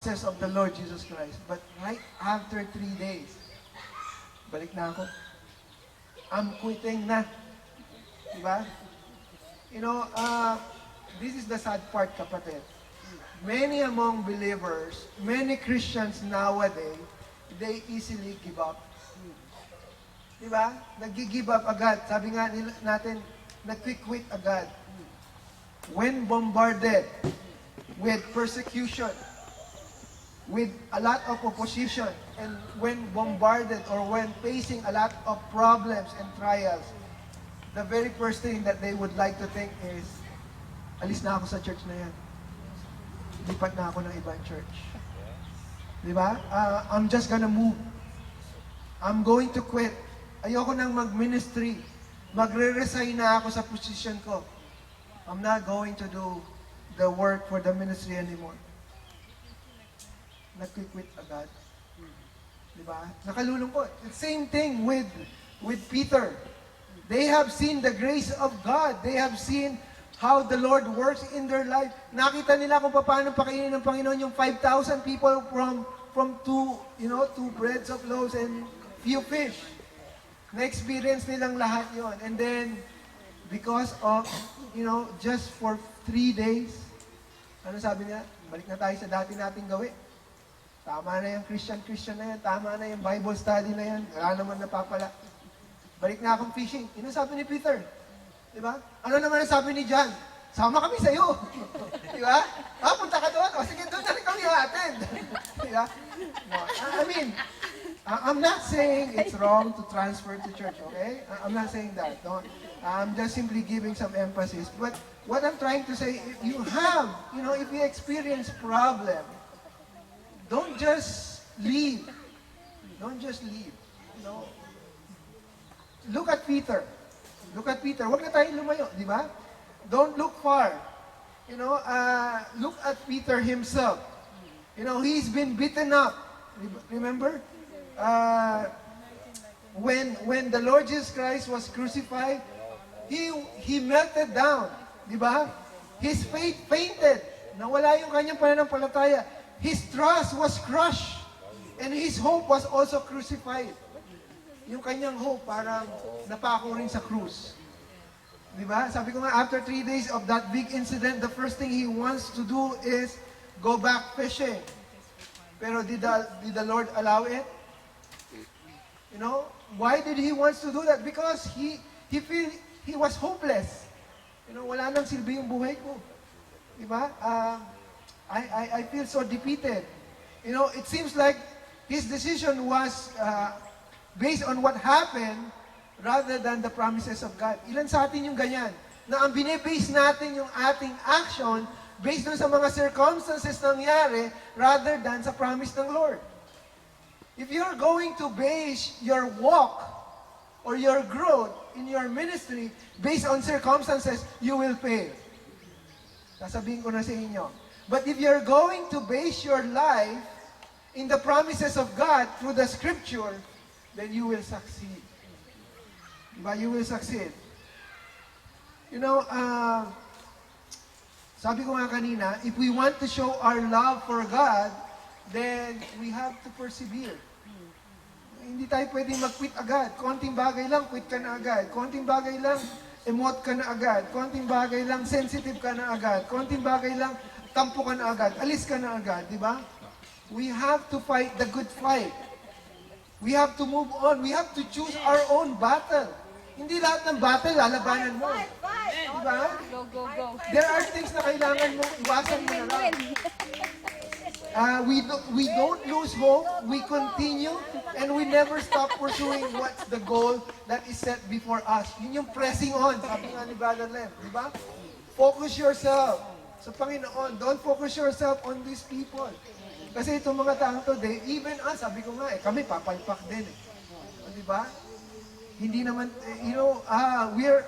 says of the Lord Jesus Christ. But right after 3 days, balik na ako. I'm quitting na. Diba? You know, this is the sad part, kapatid. Many among believers, many Christians nowadays, they easily give up. Diba? Nag-give up agad. Sabi nga natin, nag-quit agad. When bombarded with persecution, with a lot of opposition, and when bombarded or when facing a lot of problems and trials, the very first thing that they would like to think is, alis na ako sa church na yan. Lipat na ako ng ibang church. Di ba? I'm just gonna move. I'm going to quit. Ayoko nang mag-ministry. Magre-resign na ako sa position ko. I'm not going to do the work for the ministry anymore. Nag-quit agad. Diba? Nakalulungkot. The same thing with Peter. They have seen the grace of God. They have seen how the Lord works in their life. Nakita nila kung paano pakainin ng Panginoon yung 5,000 people from two breads of loaves and few fish. Na-experience nilang lahat yon. And then, because of, just for 3 days, ano sabi niya? Balik na tayo sa dati nating gawin. Tama na yung Christian na yan. Tama na yung Bible study na yan. Wala naman napapala. Balik na akong fishing. Ano sabi ni Peter? Diba? Ano naman ang sabi ni John? Sama kami sa'yo. Diba? Punta ka doon. O sige, doon na rin kami atin. Diba? No, I mean, I'm not saying it's wrong to transfer to church, okay? I'm not saying that. No? I'm just simply giving some emphasis. But what I'm trying to say, if you have, if you experience problem, don't just leave. Don't just leave. Look at Peter. Look at Peter. Huwag na tayong lumayo, di ba? Don't look far. Look at Peter himself. He's been beaten up. Remember? When the Lord Jesus Christ was crucified, he melted down. Di ba? His faith fainted. Nawala yung kanyang pananampalataya. His trust was crushed. And his hope was also crucified. Yung kanyang hope parang napako rin sa krus. Diba? Sabi ko nga, after 3 days of that big incident, the first thing he wants to do is go back fishing. Pero did the Lord allow it? Why did he wants to do that? Because he feel he was hopeless. Wala nang silbi yung buhay ko. Diba? I feel so defeated. It seems like his decision was based on what happened rather than the promises of God. Ilan sa atin yung ganyan? Na ang binibase natin yung ating action based on sa mga circumstances nangyari rather than sa promise ng Lord. If you're going to base your walk or your growth in your ministry based on circumstances, you will fail. Sasabihin ko na sa inyo. But if you're going to base your life in the promises of God through the Scripture, then you will succeed. Diba? You will succeed. Sabi ko nga kanina, if we want to show our love for God, then we have to persevere. Hindi tayo pwedeng mag-quit agad. Konting bagay lang, quit ka na agad. Konting bagay lang, emote ka na agad. Konting bagay lang, sensitive ka na agad. Konting bagay lang, tampo ka na agad, alis ka na agad, di ba? We have to fight the good fight. We have to move on. We have to choose our own battle. Hindi lahat ng battle lalabanan mo. Di ba? Go. There are things na kailangan mo, iwasan mo na lang. We don't lose hope. We continue and we never stop pursuing what's the goal that is set before us. Yun yung pressing on, sabi nga ni Brother Lem. Di ba? Focus yourself sa Panginoon. Don't focus yourself on these people. Kasi itong mga taong to, even us, sabi ko nga, kami papalpak din. Di ba? Hindi naman,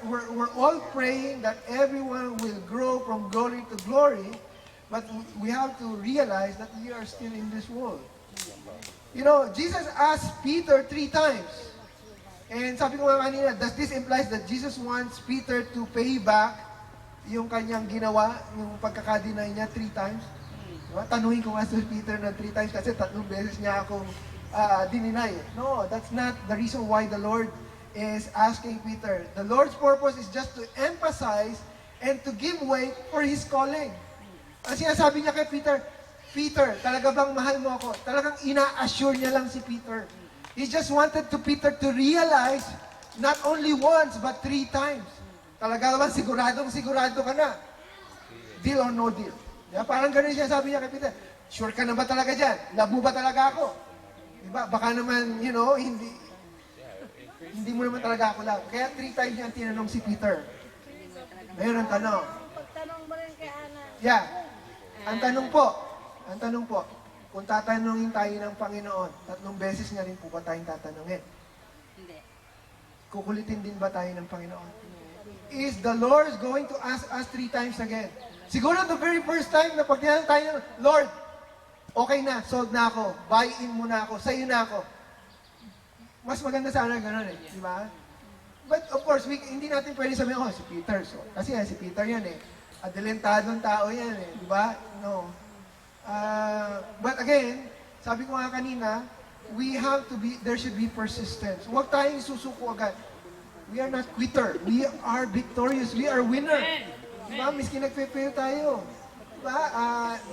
we're all praying that everyone will grow from glory to glory, but we have to realize that we are still in this world. Jesus asked Peter 3 times. And sabi ko nga kanina, does this imply that Jesus wants Peter to pay back yung kanyang ginawa, yung pagkakadinay niya 3 times? Diba? Tanungin ko nga si Peter na 3 times kasi 3 beses niya akong dininay. No, that's not the reason why the Lord is asking Peter. The Lord's purpose is just to emphasize and to give weight for His calling. Ang sinasabi niya kay Peter, Peter, talaga bang mahal mo ako? Talagang ina-assure niya lang si Peter. He just wanted to Peter to realize not only once but 3 times. Talaga bang sigurado ka na? Deal or no deal? Yeah, parang ganun siya sabi niya kay Peter. Sure ka na ba talaga dyan? Love mo ba talaga ako? Diba? Baka naman, hindi mo naman talaga ako love. Kaya 3 times niya tinanong si Peter. Ngayon ang tanong. Pagtanong mo rin kay Ana. Yeah. Ang tanong po, kung tatanungin tayo ng Panginoon, 3 beses niya rin po ba tayong tatanungin? Hindi. Kukulitin din ba tayo ng Panginoon? Is the Lord going to ask us 3 times again? Siguro the very first time na pag tinanong tayo, Lord, okay na, sold na ako, buy-in mo na ako, sa'yo na ako. Mas maganda sana gano'n di ba? But of course, hindi natin pwede sabihin, si Peter. So, kasi si Peter yan adelantadong tao yan di ba? No. But again, sabi ko nga kanina, there should be persistence. Huwag tayong susuko agad. We are not quitter. We are victorious. We are winner. Diba? Miski nagpe-fail tayo. Diba?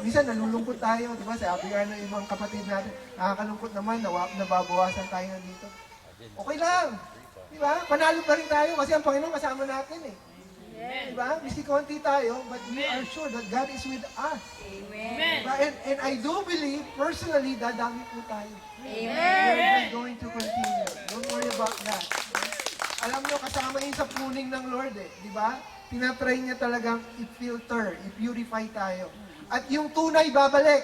Minsan nalulungkot tayo. Diba? Sabi nga ng ibang kapatid natin, nakakalungkot naman, nababawasan tayo dito. Okay lang. Diba? Panalo pa rin tayo kasi ang Panginoon kasama natin Diba? Miski konti tayo, but we are sure that God is with us. Amen. Diba? And I do believe, personally, dadami po tayo. Amen. We're going to continue. Don't worry about that. Alam nyo, kasama yun sa pruning ng Lord di ba? Tinatry niya talagang i-filter, i-purify tayo. At yung tunay babalik.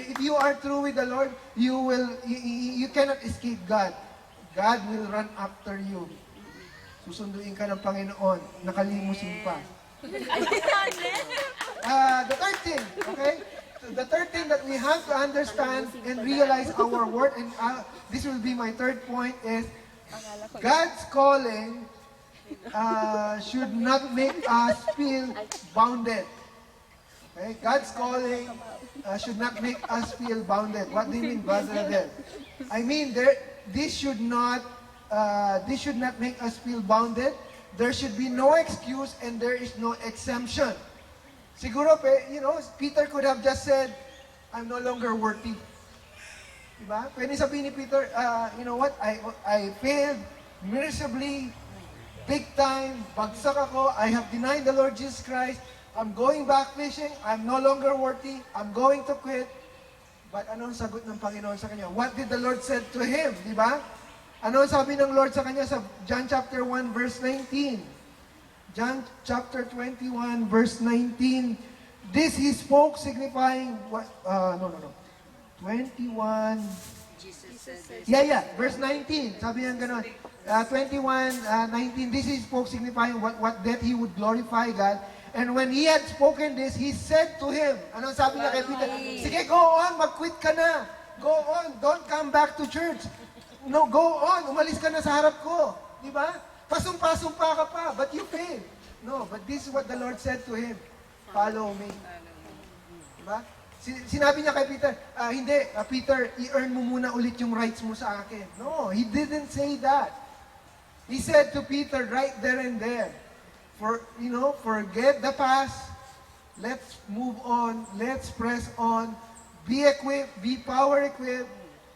If you are true with the Lord, you cannot escape God. God will run after you. Susunduin ka ng Panginoon, nakalimusin pa. The third thing, okay? The third thing that we have to understand and realize our worth, and this will be my third point, is God's calling should not make us feel bounded. Okay? God's calling should not make us feel bounded. What do you mean, Brother Adel? I mean, this should not make us feel bounded. There should be no excuse and there is no exemption. Siguro, Peter could have just said, I'm no longer worthy. Diba? Pwede sabihin ni Peter, you know what, I failed miserably, big time, bagsak ako, I have denied the Lord Jesus Christ, I'm going back fishing, I'm no longer worthy, I'm going to quit. But ano ang sagot ng Panginoon sa kanya? What did the Lord said to him? Diba? Ano sabi ng Lord sa kanya sa John chapter 1 verse 19? John chapter 21 verse 19. This he spoke signifying what? 21. Jesus said, Yeah. Verse 19. Sabi niya gano'n. 19. This he spoke signifying what that he would glorify God. And when he had spoken this, he said to him, anong sabi niya kay Peter? Sige, go on, mag-quit ka na. Go on, don't come back to church. No, go on, umalis ka na sa harap ko. Di ba? Pasumpa-sumpa ka pa, but you failed. No, but this is what the Lord said to him. Follow me. Di ba? Sinabi niya kay Peter, hindi, Peter, i-earn mo muna ulit yung rights mo sa akin. No, he didn't say that. He said to Peter right there and there, forget the past, let's move on, let's press on, be equipped, be power equipped,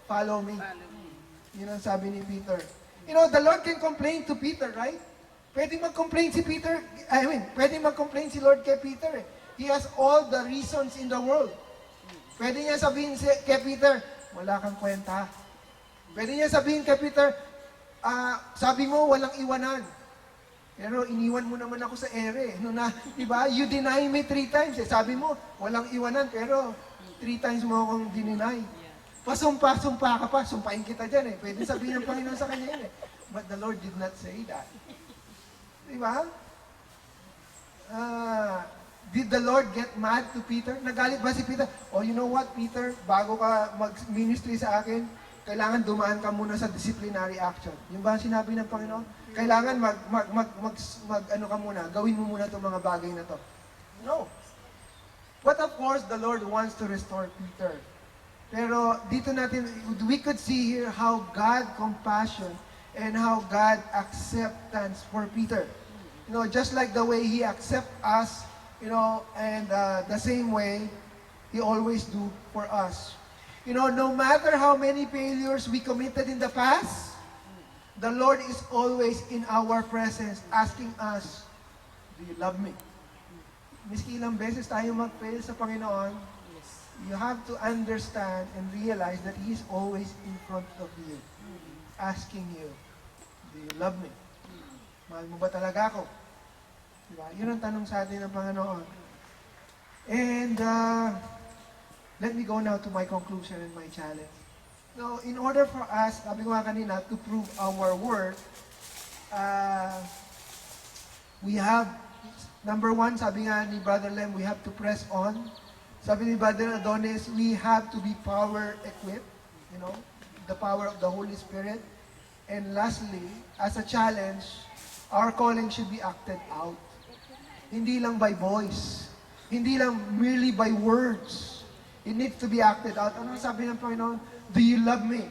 follow me. Yun ang sabi ni Peter. The Lord can complain to Peter, right? Pwede mag-complain si Peter, pwede mag-complain si Lord kay Peter He has all the reasons in the world. Pwede niya sabihin kay Peter, wala kang kwenta. Pwede niya sabihin kay Peter, sabi mo, walang iwanan. Pero iniwan mo naman ako sa ere. Diba? You deny me 3 times. Sabi mo, walang iwanan. Pero 3 times mo akong dininay. Pasumpa-sumpa ka pa. Sumpain kita dyan Pwede sabihin ng Panginoon sa kanya yun But the Lord did not say that. Diba? Did the Lord get mad to Peter? Nagalit ba si Peter? Oh, you know what, Peter? Bago ka mag-ministry sa akin, kailangan dumaan ka muna sa disciplinary action. Yung ba ang sinabi ng Panginoon? Kailangan ano ka muna, gawin mo muna itong mga bagay na to. No. But of course, the Lord wants to restore Peter. Pero dito natin, we could see here how God compassion and how God acceptance for Peter. You know, just like the way He accept us, you know, and the same way He always do for us. You know, no matter how many failures we committed in the past, the Lord is always in our presence asking us, do you love me? Miski ilang beses tayo mag-fail sa Panginoon, you have to understand and realize that He is always in front of you, asking you, do you love me? Mahal mo ba talaga ako? Diba? Yun ang tanong sa atin ng Panginoon. And let me go now to my conclusion and my challenge. So, in order for us, sabi ko nga kanina, to prove our worth, we have, number one, sabi nga ni Brother Lem, we have to press on. Sabi ni Brother Adonis, we have to be power-equipped, you know, the power of the Holy Spirit. And lastly, as a challenge, our calling should be acted out. Hindi lang by voice. Hindi lang merely by words. It needs to be acted out. Ano sabi ng Panginoon? Do you love me?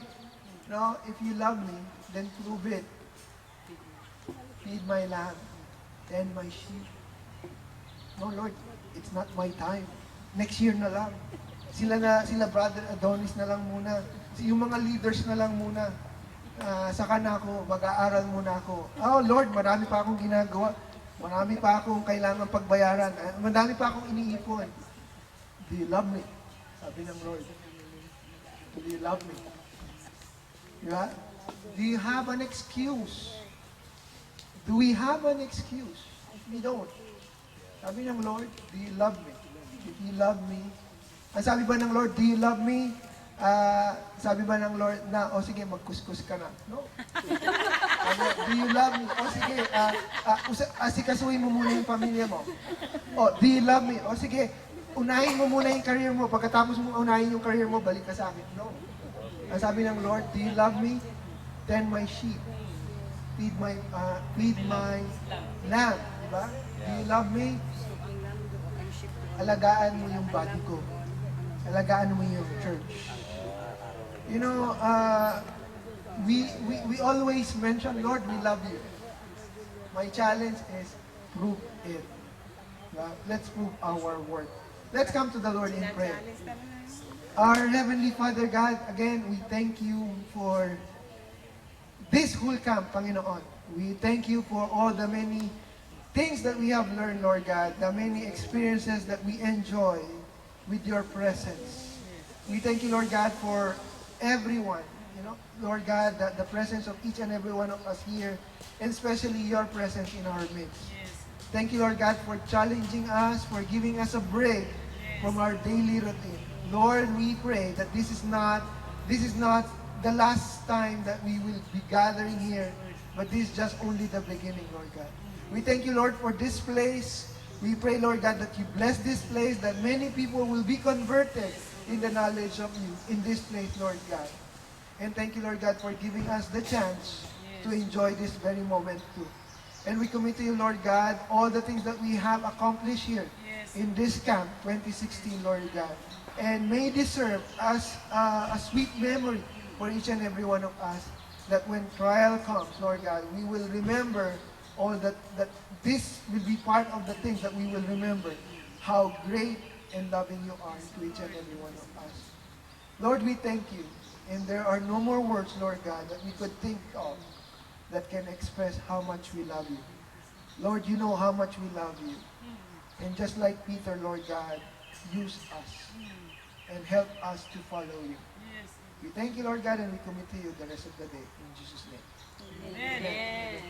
No? If you love me, then prove it. Feed my lamb, tend my sheep. No, Lord, it's not my time. Next year na lang. Sila Brother Adonis na lang muna. Yung mga leaders na lang muna. Saka na ako, mag-aaral muna ako. Oh, Lord, marami pa akong ginagawa. Marami pa akong kailangan pagbayaran. Marami pa akong iniipon. Do you love me? Sabi ng Lord. Do you love me? Diba? Do you have an excuse? Do we have an excuse? We don't. Sabi ng Lord, do you love me? If you love me, sabi ba ng Lord, do you love me? Sabi ba ng Lord na, sige, magkuskus ka na. No. Do you love me? Sige, asikasuhin mo muna yung pamilya mo. Do you love me? Sige, unahin mo muna yung career mo. Pagkatapos mo unahin yung career mo, balik ka sa akin. No. Sabi ng Lord, do you love me? Tend my sheep. Feed my lamb. Diba? Do you love me? Alagaan mo yung body ko. Alagaan mo yung church. You know, we always mention, Lord, we love you. My challenge is prove it. Let's prove our worth. Let's come to the Lord in prayer. Our Heavenly Father God, again, we thank you for this whole camp, Panginoon. We thank you for all the many things that we have learned, Lord God, the many experiences that we enjoy with your presence. We thank you, Lord God, for everyone, you know, Lord God, the presence of each and every one of us here, and especially your presence in our midst. Thank you, Lord God, for challenging us, for giving us a break from our daily routine. Lord, we pray that this is not the last time that we will be gathering here, but this is just only the beginning, Lord God. We thank you, Lord, for this place. We pray, Lord God, that you bless this place, that many people will be converted in the knowledge of you in this place, Lord God. And thank you, Lord God, for giving us the chance to enjoy this very moment too. And we commit to you, Lord God, all the things that we have accomplished here in this camp 2016, Lord God. And may this serve as a sweet memory for each and every one of us, that when trial comes, Lord God, we will remember all that this will be part of the things that we will remember, how great and loving you are to each and every one of us. Lord, we thank you. And there are no more words, Lord God, that we could think of that can express how much we love you. Lord, you know how much we love you. And just like Peter, Lord God, use us and help us to follow you. We thank you, Lord God, and we commit to you the rest of the day. In Jesus' name. Amen.